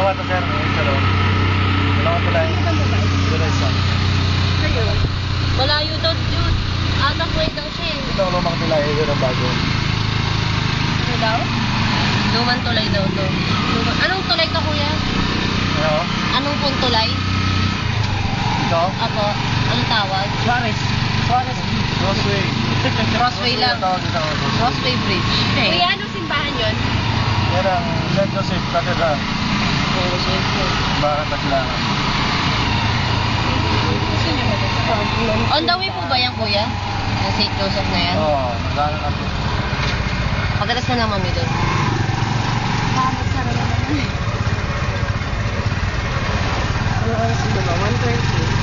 dalawa to sir, isa lang. Dalawa to lang. Dalawa isa. Ayun. Malayo daw yun. Out of way daw siya eh. Ito ang lumang tulay, ito ang bago. Ano daw? Lumang tulay daw to. Anong tulay to kuya? Ano? Anong pong tulay? Ito? Apo. Anong tawag? Suarez. Crossway. Crossway lang. Tawag ito. Crossway Bridge. Okay. Kuya, anong simbahan yun? Yan ang St. Joseph Cathedral. Barat at Langan. On the way po ba yan kuya? Yung St. Joseph na yan? Oo, nagana na po. Pagkatas na lang mami doon. Bakit sarap naman? Ano oras yung 1:30?